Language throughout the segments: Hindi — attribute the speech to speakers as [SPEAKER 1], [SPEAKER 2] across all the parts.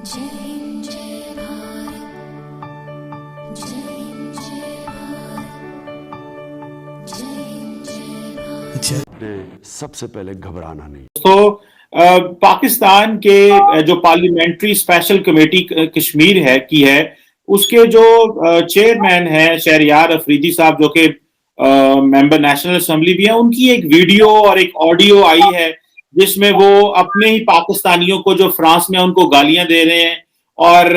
[SPEAKER 1] जय हिंद जय भारत, जय हिंद जय भारत, जय हिंद जय भारत।
[SPEAKER 2] ने सबसे पहले घबराना नहीं।
[SPEAKER 3] तो पाकिस्तान के जो पार्लियामेंट्री स्पेशल कमेटी कश्मीर है उसके जो चेयरमैन है शहरयार अफरीदी साहब, जो कि मेंबर नेशनल असेंबली भी है, उनकी एक वीडियो और एक ऑडियो आई है जिसमें वो अपने ही पाकिस्तानियों को जो फ्रांस में उनको गालियां दे रहे हैं। और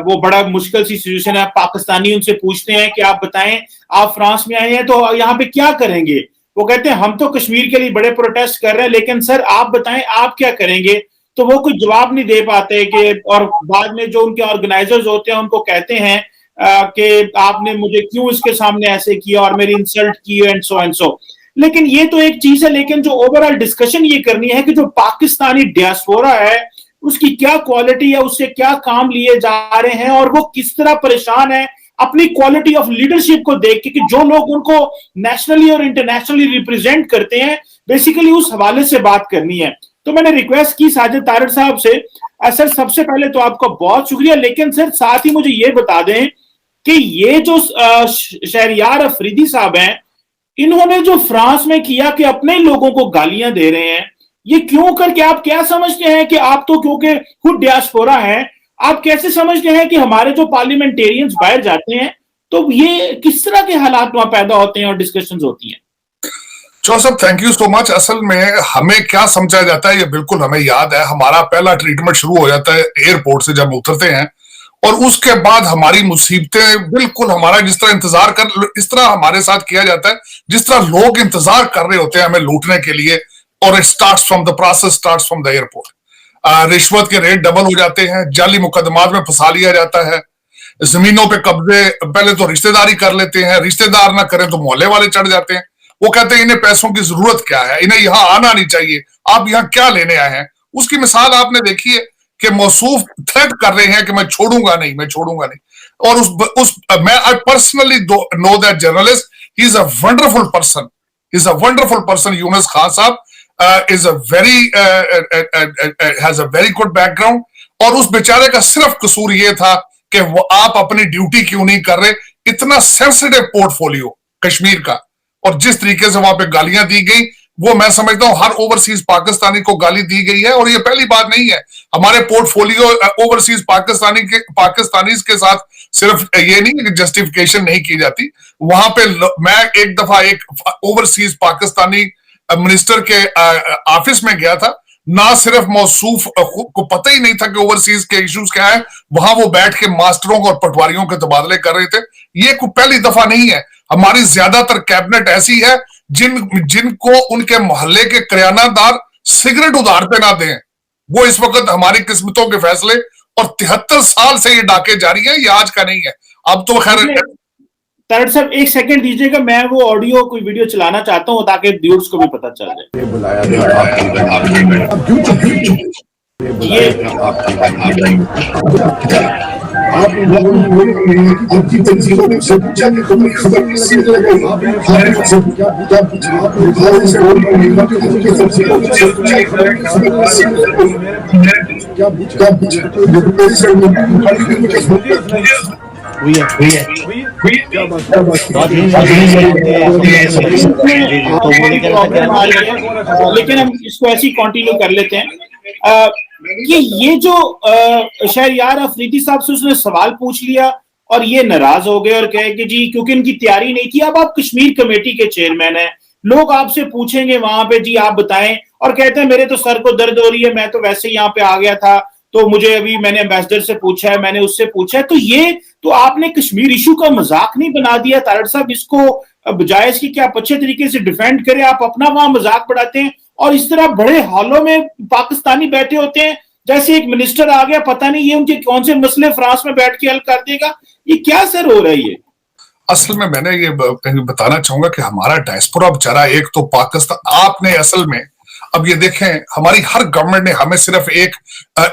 [SPEAKER 3] वो बड़ा मुश्किल सी सिचुएशन है। पाकिस्तानी उनसे पूछते हैं कि आप बताएं, आप फ्रांस में आए हैं तो यहाँ पे क्या करेंगे। वो कहते हैं हम तो कश्मीर के लिए बड़े प्रोटेस्ट कर रहे हैं, लेकिन सर आप बताएं आप क्या करेंगे। तो वो कुछ जवाब नहीं दे पाते कि, और बाद में जो उनके ऑर्गेनाइजर्स होते हैं उनको कहते हैं कि आपने मुझे क्यों इसके सामने ऐसे किया और मेरी इंसल्ट की एंड सो। लेकिन ये तो एक चीज है, लेकिन जो ओवरऑल डिस्कशन ये करनी है कि जो पाकिस्तानी डियास्पोरा है उसकी क्या क्वालिटी है, उससे क्या काम लिए जा रहे हैं और वो किस तरह परेशान है अपनी क्वालिटी ऑफ लीडरशिप को देख के कि जो लोग उनको नेशनली और इंटरनेशनली रिप्रेजेंट करते हैं, बेसिकली उस हवाले से बात करनी है। तो मैंने रिक्वेस्ट की साजिद तारड़ साहब से, सर सबसे पहले तो आपका बहुत शुक्रिया, लेकिन सर साथ ही मुझे ये बता दें कि ये जो शहरयार अफरीदी साहब हैं, इन्होंने जो फ्रांस में किया कि अपने लोगों को गालियां दे रहे हैं, ये क्यों करके, आप क्या समझते हैं कि आप तो क्योंकि खुद डियास्पोरा हैं, आप कैसे समझते हैं कि हमारे जो पार्लियामेंटेरियंस बाहर जाते हैं तो ये किस तरह के हालात वहां पैदा होते हैं और डिस्कशंस होती हैं?
[SPEAKER 4] Joseph, thank you so much. असल में हमें क्या समझा जाता है ये बिल्कुल हमें याद है। हमारा पहला ट्रीटमेंट शुरू हो जाता है एयरपोर्ट से जब उतरते हैं, और उसके बाद हमारी मुसीबतें बिल्कुल हमारा जिस तरह इंतजार कर, इस तरह हमारे साथ किया जाता है जिस तरह लोग इंतजार कर रहे होते हैं हमें लूटने के लिए। और it starts from the process, starts from the airport. रिश्वत के रेट डबल हो जाते हैं, जाली मुकदमात में फंसा लिया जाता है, जमीनों पे कब्जे, पहले तो रिश्तेदारी कर लेते हैं, रिश्तेदार ना करें तो मोहल्ले वाले चढ़ जाते हैं। वो कहते हैं इन्हें पैसों की जरूरत क्या है, इन्हें यहां आना नहीं चाहिए, आप यहां क्या लेने आए हैं। उसकी मिसाल आपने देखी है कि मौसूफ थ्रेट कर रहे हैं कि मैं छोड़ूंगा नहीं, मैं छोड़ूंगा नहीं। और मैं I personally know that journalist, he is a wonderful person, he is a wonderful person. Yunus Khan साहब is a very has a very good background, और उस बेचारे का सिर्फ कसूर ये था कि वो आप अपनी ड्यूटी क्यों नहीं कर रहे। इतना सेंसिटिव पोर्टफोलियो कश्मीर का, और जिस तरीके से वहां पे गालियां दी गई, वो मैं समझता हूं हर ओवरसीज पाकिस्तानी को गाली दी गई है। और ये पहली बात नहीं है, हमारे पोर्टफोलियो ओवरसीज पाकिस्तानीज के साथ सिर्फ ये नहीं कि जस्टिफिकेशन नहीं की जाती। वहां पे मैं एक दफा एक ओवरसीज पाकिस्तानी मिनिस्टर के ऑफिस में गया था, ना सिर्फ मौसूफ को पता ही नहीं था कि ओवरसीज के इश्यूज क्या है, वहां वो बैठ के मास्टरों और पटवारियों के तबादले कर रहे थे। ये कोई पहली दफा नहीं है। हमारी ज्यादातर कैबिनेट ऐसी है जिनको उनके मोहल्ले के किरानादार सिगरेट उधार पे ना दें। वो इस वक्त हमारी किस्मतों के फैसले, और 73 साल से ये डाके जारी है, ये आज का नहीं है। अब तो खैर
[SPEAKER 3] तारड़ साहब एक सेकंड दीजिएगा, मैं वो ऑडियो कोई वीडियो चलाना चाहता हूँ ताकि व्यूअर्स को भी पता चल जाए।
[SPEAKER 5] बुलाया आप लोगों ने आपकी तंजीमों ने सब पूछा कि तुम्हें खबर किससे लगाई, आपने सब क्या पूछा, आपने भारत से बोल रहे हैं आपकी तंजीमों ने सब पूछा खबर किससे लगाई, क्या पूछा
[SPEAKER 3] लेकिन हम इसको ऐसे ही कंटिन्यू कर लेते हैं कि ये जो शहरयार अफरीदी साहब से उसने सवाल पूछ लिया और ये नाराज हो गए और कहे कि जी क्योंकि इनकी तैयारी नहीं थी। अब आप कश्मीर कमेटी के चेयरमैन हैं, लोग आपसे पूछेंगे वहां पे जी आप बताएं, और कहते हैं मेरे तो सर को दर्द हो रही है, मैं तो वैसे यहाँ पे आ गया था, तो मुझे अभी मैंने एम्बेसडर से पूछा है, मैंने उससे पूछा है। तो ये तो आपने कश्मीर इशू का मजाक नहीं बना दिया तारड़ साहब, इसको बजाय इसकी कि आप अच्छे तरीके से डिफेंड करें, आप अपना वहां मजाक बढ़ाते हैं और इस तरह बड़े हॉलों में पाकिस्तानी बैठे होते हैं जैसे एक मिनिस्टर आ गया, पता नहीं ये उनके कौन से मसले फ्रांस में बैठ के हल कर देगा। ये क्या सर हो रहा है ये?
[SPEAKER 4] असल में मैंने ये बताना चाहूंगा कि हमारा डायस्पोरा बेचारा, एक तो पाकिस्तान, आपने असल में अब ये देखें, हमारी हर गवर्नमेंट ने हमें सिर्फ एक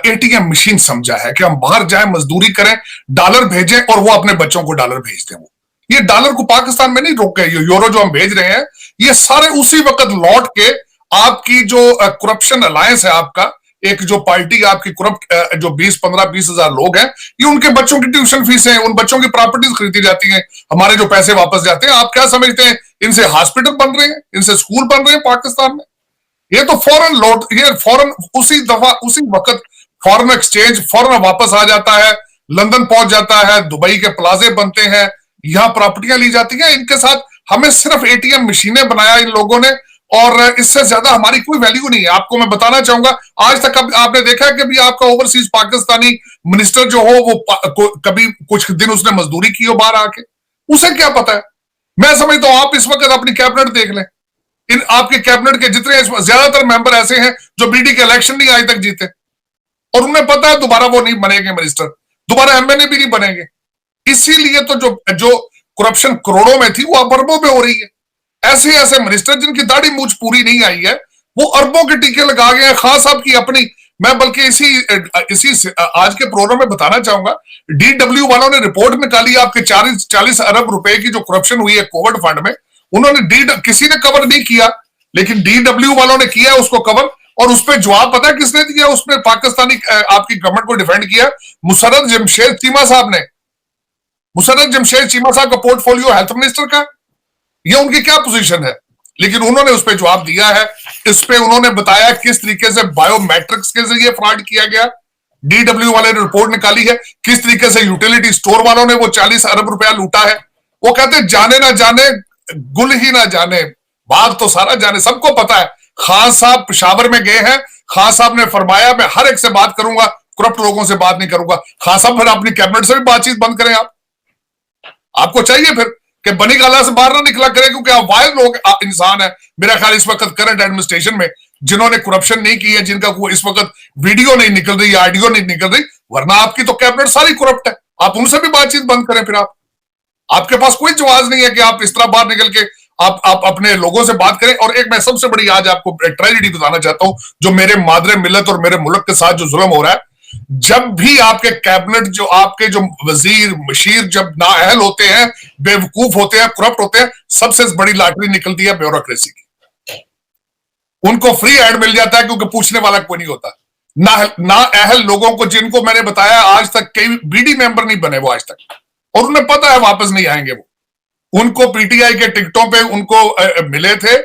[SPEAKER 4] एटीएम मशीन समझा है कि हम बाहर जाएं, मजदूरी करें, डॉलर भेजें और वो अपने बच्चों को डॉलर भेज दें। वो ये डॉलर को पाकिस्तान में नहीं रोक गए, यूरो जो हम भेज रहे हैं ये सारे उसी वक्त लौट के आपकी जो करप्शन अलायंस है आपका, एक जो पार्टी आपकी करप्ट जो 20-15-20 हजार लोग हैं, ये उनके बच्चों की ट्यूशन फीस है, उन बच्चों की प्रॉपर्टीज खरीदी जाती हैं, हमारे जो पैसे वापस जाते हैं। आप क्या समझते हैं इनसे हॉस्पिटल बन रहे हैं, इनसे स्कूल बन रहे हैं पाकिस्तान में? ये तो फौरन लौट, ये फौरन उसी दफा उसी वक्त फॉरेन एक्सचेंज फौरन वापस आ जाता है, लंदन पहुंच जाता है, दुबई के प्लाजे बनते हैं, यहां प्रॉपर्टियां ली जाती हैं। इनके साथ हमें सिर्फ एटीएम मशीनें बनाया इन लोगों ने, और इससे ज्यादा हमारी कोई वैल्यू नहीं है। आपको मैं बताना चाहूंगा, आज तक आपने देखा है कि भी आपका ओवरसीज पाकिस्तानी मिनिस्टर जो हो वो कभी कुछ दिन उसने मजदूरी की हो बाहर आके? उसे क्या पता है? मैं समझता हूं आप इस वक्त अपनी कैबिनेट देख लें, इन आपके कैबिनेट के जितने ज्यादातर मेंबर ऐसे हैं जो बीडी के इलेक्शन नहीं आज तक जीते, और उन्हें पता है दोबारा वो नहीं बनेंगे मिनिस्टर, दोबारा एमएनए भी नहीं बनेंगे। इसीलिए तो जो करप्शन करोड़ों में थी वो अब अरबों में हो रही है। ऐसे ऐसे मिनिस्टर जिनकी दाढ़ी मूछ पूरी नहीं आई है, वो अरबों के टीके लगा गए हैं। खान साहब की अपनी, मैं बल्कि इसी आज के प्रोग्राम में बताना चाहूंगा, डीडब्ल्यू वालों ने रिपोर्ट निकाली आपके 40 अरब रुपए की जो करप्शन हुई है कोविड फंड में, उन्होंने किसी ने कवर नहीं किया, लेकिन डीडब्ल्यू वालों ने किया उसको कवर। और उस पर जवाब पता है किसने दिया? उसमें पाकिस्तानी आपकी गवर्नमेंट को डिफेंड किया मुशर्रफ जमशेद चीमा साहब ने। मुशर्रफ जमशेद चीमा साहब का पोर्टफोलियो हेल्थ मिनिस्टर का, ये उनकी क्या पोजीशन है? लेकिन उन्होंने उस पर जवाब दिया है। इस पे उन्होंने बताया किस तरीके से बायोमेट्रिक्स के जरिए फ्रॉड किया गया, डीडब्ल्यू वाले ने रिपोर्ट निकाली है, किस तरीके से यूटिलिटी स्टोर वालों ने वो 40 अरब रुपया लूटा है। वो कहते जाने ना जाने गुल ही ना जाने, बाग तो सारा जाने, सबको पता है। खान साहब पेशावर में गए हैं, खान साहब ने फरमाया मैं हर एक से बात करूंगा, करप्ट लोगों से बात नहीं करूंगा। खान साहब फिर अपनी कैबिनेट से भी बातचीत बंद करें। आपको चाहिए फिर कि बनी गाला से बाहर ना निकला करें, क्योंकि आप वायद लोग इंसान है मेरा ख्याल इस वक्त करंट एडमिनिस्ट्रेशन में जिन्होंने करप्शन नहीं की है, जिनका कोई इस वक्त वीडियो नहीं निकल रही, ऑडियो नहीं निकल रही, वरना आपकी तो कैबिनेट सारी करप्ट है। आप उनसे भी बातचीत बंद करें। फिर आपके पास कोई जवाब नहीं है कि आप इस तरह बाहर निकल के आप अपने लोगों से बात करें। और एक मैं सबसे बड़ी आज आपको ट्रेजेडी बताना चाहता हूं, जो मेरे मादरे मिल्लत और मेरे मुल्क के साथ जो जुल्म हो रहा है। जब भी आपके कैबिनेट जो आपके जो वजीर मशीर जब नाअहल होते हैं, बेवकूफ होते हैं, करप्ट होते हैं, सबसे बड़ी लॉटरी निकलती है ब्यूरोक्रेसी की। उनको फ्री हैंड मिल जाता है क्योंकि पूछने वाला कोई नहीं होता। नाअहल लोगों को, जिनको मैंने बताया आज तक कई बीडी मेंबर नहीं बने वो आज तक, और उन्हें पता है वापस नहीं आएंगे वो। उनको पीटीआई के टिकटों पे उनको मिले थे,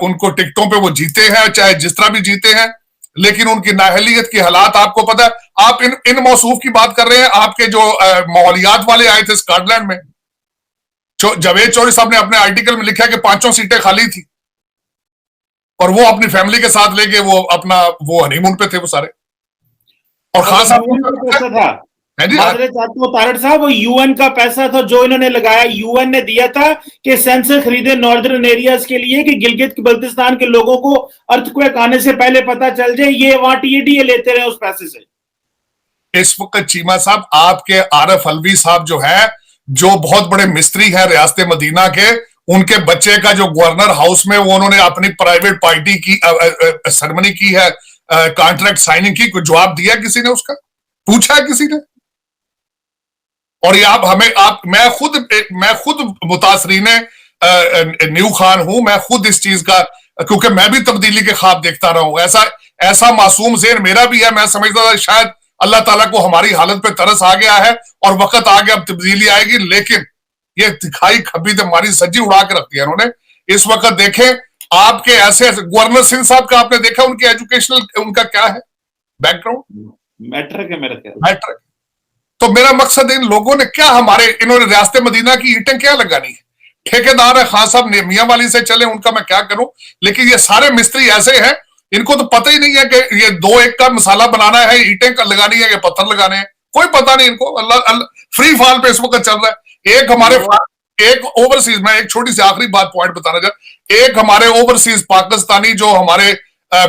[SPEAKER 4] उनको टिकटों पे वो जीते हैं, चाहे जिस तरह भी जीते हैं, लेकिन उनकी नाअहलियत की हालात आपको पता है। आप इन मौसूफ की बात कर रहे हैं, आपके जो माहौलियात वाले आए थे स्कॉटलैंड में, जावेद चौधरी साहब ने अपने आर्टिकल में लिखा कि 5 सीटें खाली थी, और वो अपनी फैमिली के साथ लेके वो हनीमून पे थे वो सारे। और खास
[SPEAKER 3] था तारड़ साहब, वो यूएन का पैसा था जो इन्होंने लगाया, यूएन ने दिया था कि सेंसर खरीदे नॉर्दर्न एरियाज के लिए कि गिलगित बल्तिस्तान के लोगों को अर्थक्वेक आने से पहले पता चल जाए। ये वहां टीएडीए लेते रहे उस पैसे से।
[SPEAKER 4] इस वक्त चीमा साहब आपके आरफ अलवी साहब जो है, जो बहुत बड़े मिस्त्री हैं रियासत मदीना के, उनके बच्चे का जो गवर्नर हाउस में वो उन्होंने अपनी प्राइवेट पार्टी की सेरेमनी की है, कॉन्ट्रैक्ट साइनिंग की, कोई जवाब दिया किसी ने? उसका पूछा है किसी ने? और ये मैं खुद मुतासरीन न्यू खान हूं, मैं खुद इस चीज का, क्योंकि मैं भी तब्दीली के ख्वाब देखता रहा हूं। ऐसा मासूम ज़हन मेरा भी है। मैं समझता था शायद अल्लाह ताला को हमारी हालत पे तरस आ गया है और वक्त आ गया, अब तब्दीली आएगी, लेकिन ये दिखाई खबी तो हमारी सज्जी उड़ा के रख दिया इन्होंने। इस वक्त देखें आपके ऐसे गवर्नर सिंह साहब का आपने देखा, उनकी एजुकेशनल उनका क्या है बैकग्राउंड? मैट्रिक। तो मेरा मकसद इन लोगों ने क्या इन्होंने रियासत मदीना की ईंटें क्या लगानी है? ठेकेदार है खान साहब, मियां वाली से चले, उनका मैं क्या करूं। लेकिन ये सारे मिस्त्री ऐसे हैं, इनको तो पता ही नहीं है कि ये 2-1 का मसाला बनाना है, ईंटें लगानी है या पत्थर लगाने हैं, कोई पता नहीं इनको। अल्लाह फ्री फॉल पे इस वक्त चल रहा है। एक ओवरसीज, मैं एक छोटी सी आखिरी बात पॉइंट बताना चाहता, एक हमारे ओवरसीज पाकिस्तानी जो हमारे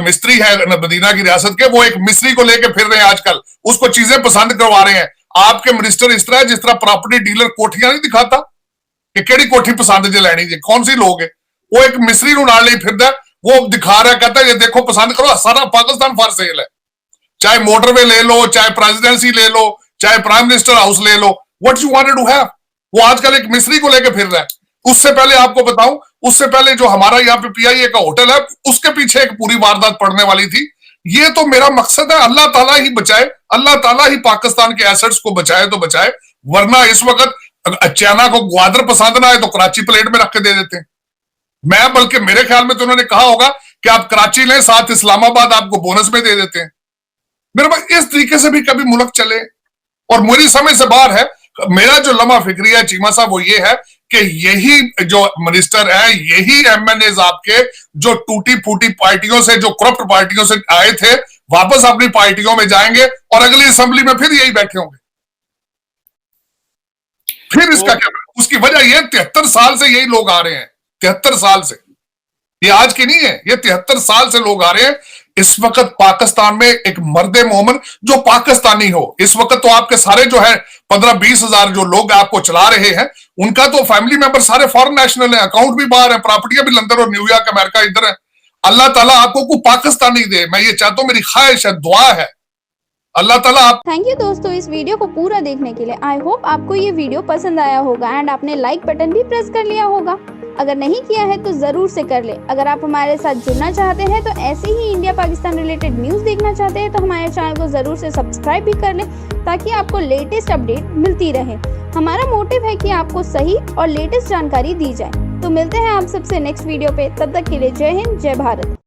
[SPEAKER 4] मिस्त्री है मदीना की रियासत के, वो एक मिस्त्री को लेके फिर रहे हैं आजकल, उसको चीजें पसंद करवा रहे हैं। आपके मिनिस्टर इस तरह जिस तरह प्रॉपर्टी डीलर कोठियां नहीं दिखाता कि केड़ी कोठी पसंद जे लैनी जे, कौन सी लोग है, वो एक मिस्त्री नु नाल नहीं फिरदा, वो दिखा रहा, कहता है ये देखो पसंद करो, सारा पाकिस्तान फॉर सेल है। चाहे मोटरवे ले लो, चाहे प्रेसिडेंसी ले लो, चाहे प्राइम मिनिस्टर हाउस ले लो, what you wanted to have, वो आजकल एक मिस्त्री को लेकर फिर रहा है। उससे पहले आपको बताऊं, उससे पहले जो हमारा यहाँ पे पीआईए का होटल है, उसके पीछे एक पूरी वारदात पड़ने वाली थी ये तो मेरा मकसद है। अल्लाह ताला ही बचाए, अल्लाह ताला ही पाकिस्तान के एसेट्स को बचाए तो बचाए, वरना इस वक्त चाइना को ग्वादर पसंद ना आए तो कराची प्लेट में रख के दे देते हैं। मैं बल्कि मेरे ख्याल में तो उन्होंने कहा होगा कि आप कराची लें, साथ इस्लामाबाद आपको बोनस में दे देते हैं। मेरे पास इस तरीके से भी कभी मुल्क चले, और मेरी समझ से बाहर है। मेरा जो लम्हा फिक्री है चीमा साहब वो ये है कि यही जो मिनिस्टर है, यही एमएनएज आपके जो टूटी फूटी पार्टियों से, जो करप्ट पार्टियों से आए थे, वापस अपनी पार्टियों में जाएंगे और अगली असेंबली में फिर यही बैठे होंगे। फिर इसका क्या? उसकी वजह यह 73 साल से यही लोग आ रहे हैं, 73 साल से, ये आज की नहीं है, ये 73 साल से लोग आ रहे हैं। इस वक्त पाकिस्तान में एक मर्दे मोमन जो पाकिस्तानी हो, इस वक्त तो आपके सारे जो है 15-20 हजार जो लोग आपको चला रहे हैं, उनका तो फैमिली मेंबर सारे फॉरेन नेशनल हैं, अकाउंट भी बाहर है, प्रॉपर्टियां भी लंदन और न्यूयॉर्क अमेरिका इधर है। अल्लाह ताला आपको को पाकिस्तानी दे, मैं ये चाहता हूं, मेरी ख्वाहिश है, दुआ है, अल्लाह ताला आप।
[SPEAKER 6] थैंक यू दोस्तों इस वीडियो को पूरा देखने के लिए। आई होप आपको ये वीडियो पसंद आया होगा एंड आपने लाइक बटन भी प्रेस कर लिया होगा। अगर नहीं किया है तो जरूर से कर ले। अगर आप हमारे साथ जुड़ना चाहते हैं तो ऐसे ही इंडिया पाकिस्तान रिलेटेड न्यूज देखना चाहते हैं तो हमारे चैनल को जरूर से सब्सक्राइब भी कर ले, ताकि आपको लेटेस्ट अपडेट मिलती रहे। हमारा मोटिव है कि आपको सही और लेटेस्ट जानकारी दी जाए। तो मिलते हैं आप सबसे नेक्स्ट वीडियो पे, तब तक के लिए जय हिंद, जय भारत।